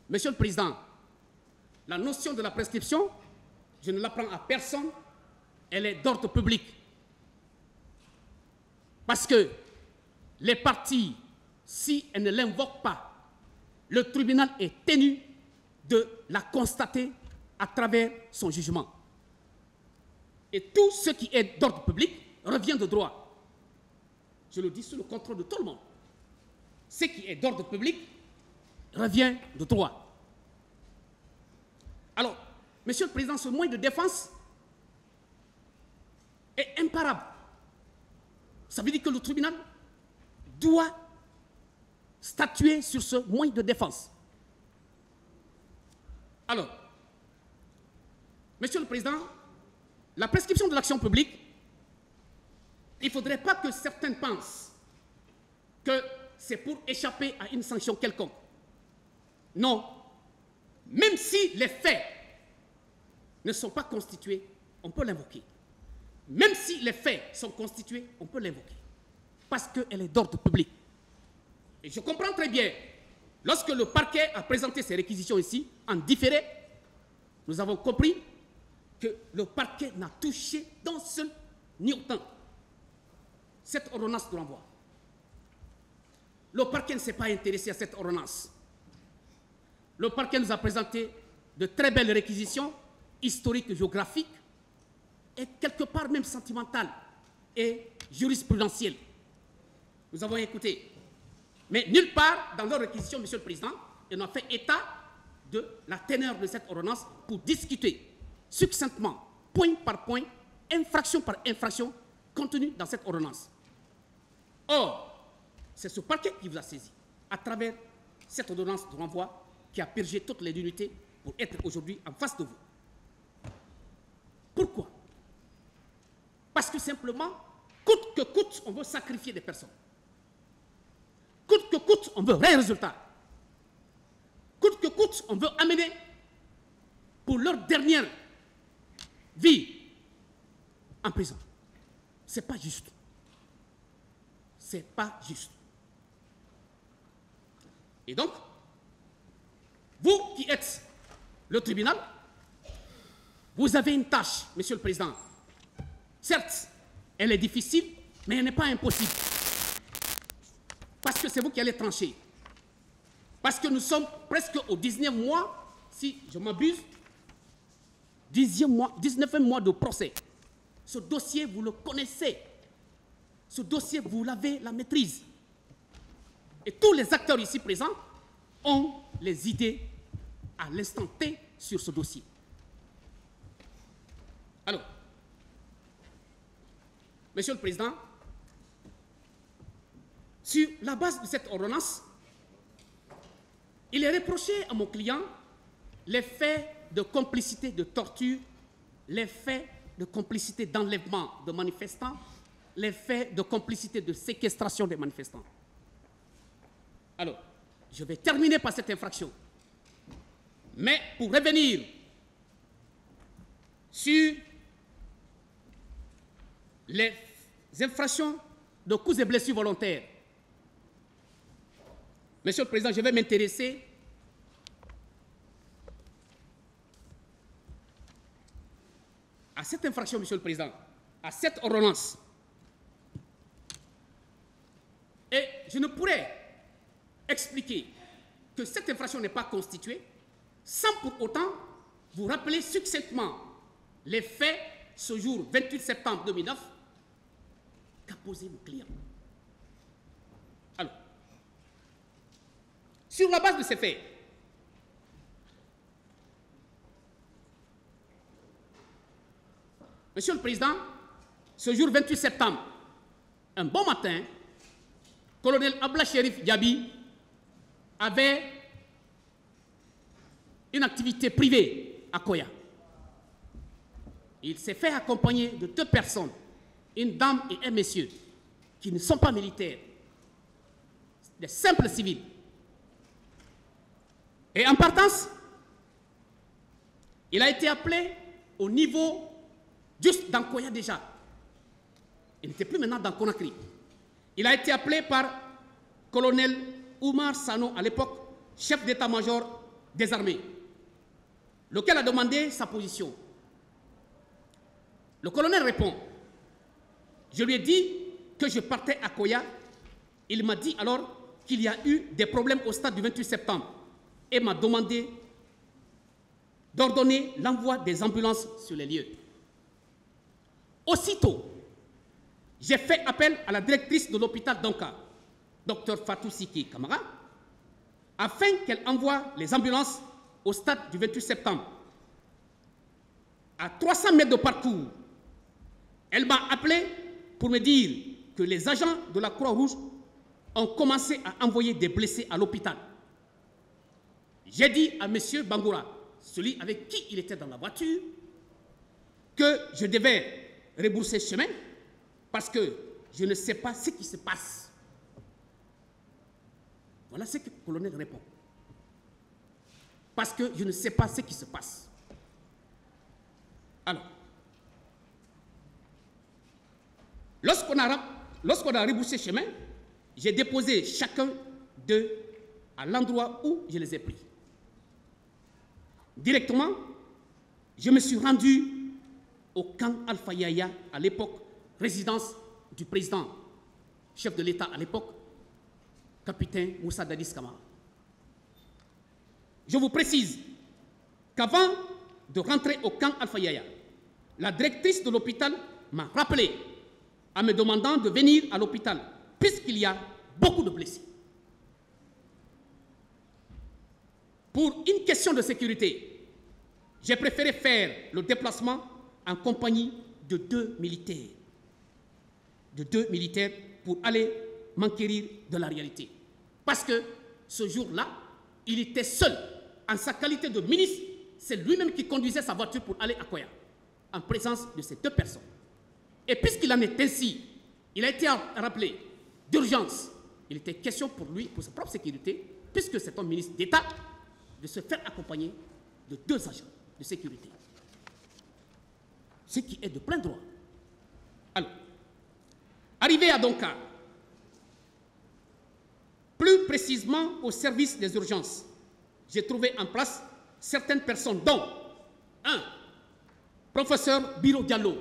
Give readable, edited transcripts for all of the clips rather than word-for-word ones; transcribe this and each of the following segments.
Monsieur le Président, la notion de la prescription, je ne l'apprends à personne, elle est d'ordre public. Parce que les parties, si elles ne l'invoquent pas, le tribunal est tenu de la constater à travers son jugement. Et tout ce qui est d'ordre public revient de droit. Je le dis sous le contrôle de tout le monde. Ce qui est d'ordre public revient de droit. Alors, Monsieur le Président, ce moyen de défense est imparable. Ça veut dire que le tribunal doit statuer sur ce moyen de défense. Alors, Monsieur le Président, la prescription de l'action publique, il ne faudrait pas que certains pensent que c'est pour échapper à une sanction quelconque. Non. Même si les faits ne sont pas constitués, on peut l'invoquer. Même si les faits sont constitués, on peut l'invoquer. Parce qu'elle est d'ordre public. Et je comprends très bien, lorsque le parquet a présenté ses réquisitions ici, en différé, nous avons compris que le parquet n'a touché d'un seul ni autant cette ordonnance de renvoi. Le parquet ne s'est pas intéressé à cette ordonnance. Le parquet nous a présenté de très belles réquisitions historiques et géographiques et quelque part même sentimentales et jurisprudentielles. Nous avons écouté. Mais nulle part dans leur réquisition, Monsieur le Président, ils n'ont fait état de la teneur de cette ordonnance pour discuter succinctement, point par point, infraction par infraction, contenue dans cette ordonnance. Or, c'est ce parquet qui vous a saisi, à travers cette ordonnance de renvoi qui a purgé toutes les unités pour être aujourd'hui en face de vous. Pourquoi? Parce que simplement, coûte que coûte, on veut sacrifier des personnes. Coûte que coûte, on veut vrai résultat. Coûte que coûte, on veut amener pour leur dernière vie en prison. Ce n'est pas juste. Ce n'est pas juste. Et donc, vous qui êtes le tribunal, vous avez une tâche, Monsieur le Président. Certes, elle est difficile, mais elle n'est pas impossible. Parce que c'est vous qui allez trancher. Parce que nous sommes presque au 19e mois, si je m'abuse, 19e mois de procès. Ce dossier, vous le connaissez. Ce dossier, vous l'avez la maîtrise. Et tous les acteurs ici présents ont les idées à l'instant T sur ce dossier. Alors, Monsieur le Président, sur la base de cette ordonnance, il est reproché à mon client les faits de complicité de torture, les faits de complicité d'enlèvement de manifestants, les faits de complicité de séquestration des manifestants. Alors, je vais terminer par cette infraction. Mais pour revenir sur les infractions de coups et blessures volontaires, Monsieur le Président, je vais m'intéresser à cette infraction, Monsieur le Président, à cette ordonnance. Et je ne pourrais expliquer que cette infraction n'est pas constituée sans pour autant vous rappeler succinctement les faits ce jour 28 septembre 2009 qu'a posé mon client. Alors, sur la base de ces faits, Monsieur le Président, ce jour 28 septembre, un bon matin, colonel Abla Sherif Diaby avait une activité privée à Koya. Il s'est fait accompagner de 2 personnes, une dame et un monsieur, qui ne sont pas militaires, des simples civils. Et en partance, il a été appelé au niveau juste dans Koya déjà. Il n'était plus maintenant dans Conakry. Il a été appelé par colonel Oumar Sano, à l'époque, chef d'état-major des armées, lequel a demandé sa position. Le colonel répond, je lui ai dit que je partais à Koya. Il m'a dit alors qu'il y a eu des problèmes au stade du 28 septembre et m'a demandé d'ordonner l'envoi des ambulances sur les lieux. Aussitôt, j'ai fait appel à la directrice de l'hôpital d'Anka, Dr Fatou Siki Kamara, afin qu'elle envoie les ambulances au stade du 28 septembre. À 300 mètres de parcours, elle m'a appelé pour me dire que les agents de la Croix-Rouge ont commencé à envoyer des blessés à l'hôpital. J'ai dit à M. Bangoura, celui avec qui il était dans la voiture, que je devais rebrousser chemin parce que je ne sais pas ce qui se passe. Voilà ce que le colonel répond. Parce que je ne sais pas ce qui se passe. Alors, lorsqu'on a rebroussé chemin, j'ai déposé chacun d'eux à l'endroit où je les ai pris. Directement, je me suis rendu au camp Alpha Yaya, à l'époque, résidence du président, chef de l'État à l'époque, capitaine Moussa Dadis Kamara. Je vous précise qu'avant de rentrer au camp Alpha Yaya, la directrice de l'hôpital m'a rappelé en me demandant de venir à l'hôpital, puisqu'il y a beaucoup de blessés. Pour une question de sécurité, j'ai préféré faire le déplacement en compagnie de deux militaires pour aller m'enquérir de la réalité. Parce que ce jour-là, il était seul, en sa qualité de ministre, c'est lui-même qui conduisait sa voiture pour aller à Koya, en présence de ces deux personnes. Et puisqu'il en est ainsi, il a été rappelé d'urgence. Il était question pour lui, pour sa propre sécurité, puisque c'est un ministre d'État, de se faire accompagner de deux agents de sécurité. Ce qui est de plein droit. Alors, arrivé à Donka, plus précisément au service des urgences, j'ai trouvé en place certaines personnes, dont un professeur Biro Diallo,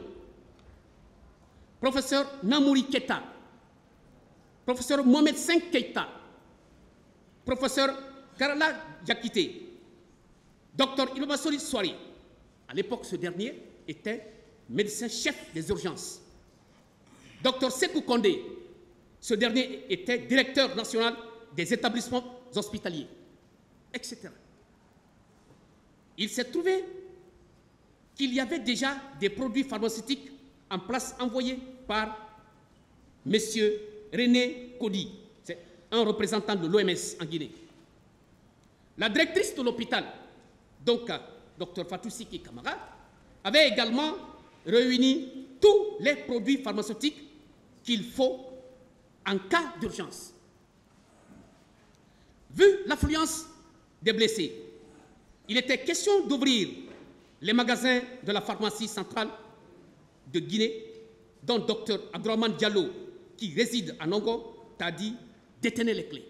professeur Namouri Keta, professeur Mohamed V Keita, professeur Karala Diakité, docteur Ilobasori Soari. À l'époque, ce dernier était médecin-chef des urgences. Docteur Sekou Kondé, ce dernier était directeur national des établissements hospitaliers, etc. Il s'est trouvé qu'il y avait déjà des produits pharmaceutiques en place envoyés par M. René Kodi, c'est un représentant de l'OMS en Guinée. La directrice de l'hôpital, donc Dr Fatou Siki Kamara, avait également réuni tous les produits pharmaceutiques qu'il faut en cas d'urgence. Vu l'affluence des blessés, il était question d'ouvrir les magasins de la pharmacie centrale de Guinée, dont Dr Abdourahmane Diallo, qui réside à Nongo, t'a dit détenez les clés.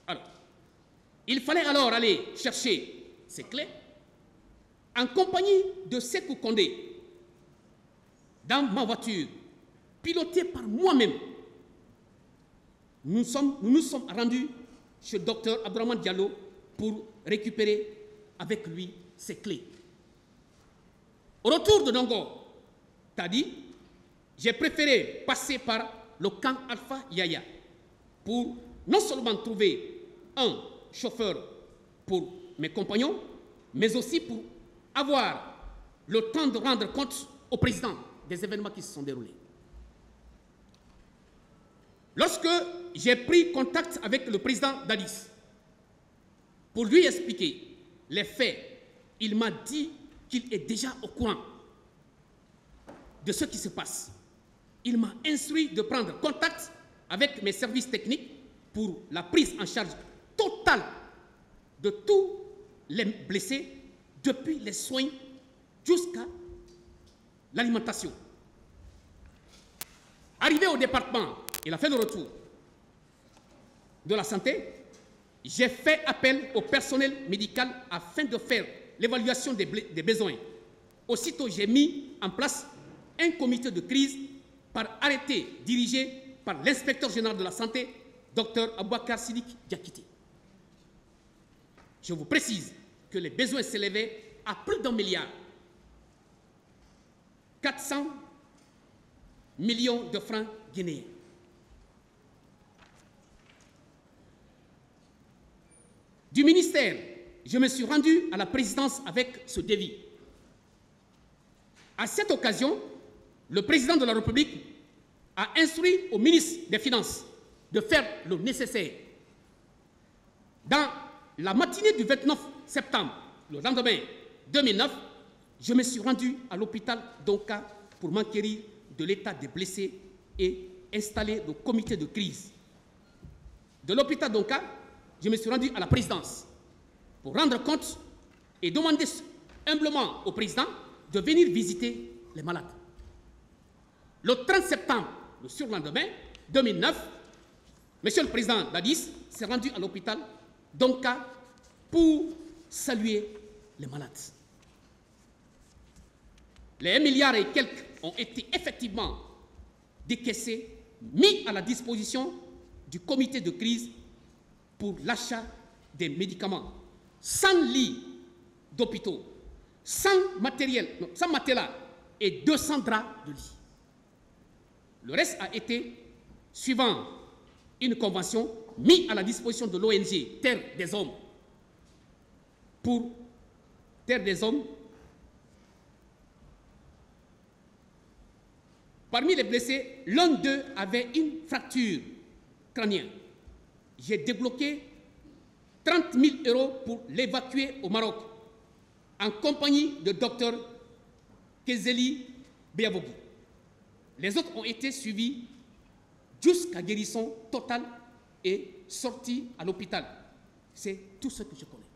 Alors, il fallait alors aller chercher ces clés en compagnie de Sekou Kondé, dans ma voiture, pilotée par moi-même. Nous nous sommes rendus chez Dr Abdourahmane Diallo pour récupérer avec lui ces clés. Au retour de Nongo, t'as dit, j'ai préféré passer par le camp Alpha Yaya pour non seulement trouver un chauffeur pour mes compagnons, mais aussi pour avoir le temps de rendre compte au président des événements qui se sont déroulés. Lorsque j'ai pris contact avec le président Dadis pour lui expliquer les faits, il m'a dit qu'il est déjà au courant de ce qui se passe. Il m'a instruit de prendre contact avec mes services techniques pour la prise en charge totale de tous les blessés, depuis les soins jusqu'à l'alimentation. Arrivé au département, il a fait le retour de la santé. j'ai fait appel au personnel médical afin de faire l'évaluation des besoins. Aussitôt, j'ai mis en place un comité de crise par arrêté dirigé par l'inspecteur général de la santé, Dr Aboubakar Sidik Diakité. Je vous précise que les besoins s'élevaient à plus d'1 milliard 400 millions de francs guinéens. Du ministère, je me suis rendu à la présidence avec ce devis. À cette occasion, le président de la République a instruit au ministre des Finances de faire le nécessaire. Dans la matinée du 29 septembre, le lendemain 2009, je me suis rendu à l'hôpital d'Onka pour m'enquérir de l'état des blessés et installer le comité de crise. De l'hôpital d'Onka, je me suis rendu à la présidence pour rendre compte et demander humblement au président de venir visiter les malades. Le 30 septembre, le surlendemain 2009, Monsieur le Président Dadis s'est rendu à l'hôpital d'Onka pour saluer les malades. Les 1 milliard et quelques ont été effectivement décaissés, mis à la disposition du comité de crise pour l'achat des médicaments, sans lit d'hôpitaux, sans matériel, non, sans matelas et 200 draps de lit. Le reste a été, suivant une convention, mis à la disposition de l'ONG Terre des Hommes pour Terre des Hommes. Parmi les blessés, l'un d'eux avait une fracture crânienne. J'ai débloqué 30 000 € pour l'évacuer au Maroc, en compagnie de Dr Kezeli Beavogui. Les autres ont été suivis jusqu'à guérison totale et sortis à l'hôpital. C'est tout ce que je connais.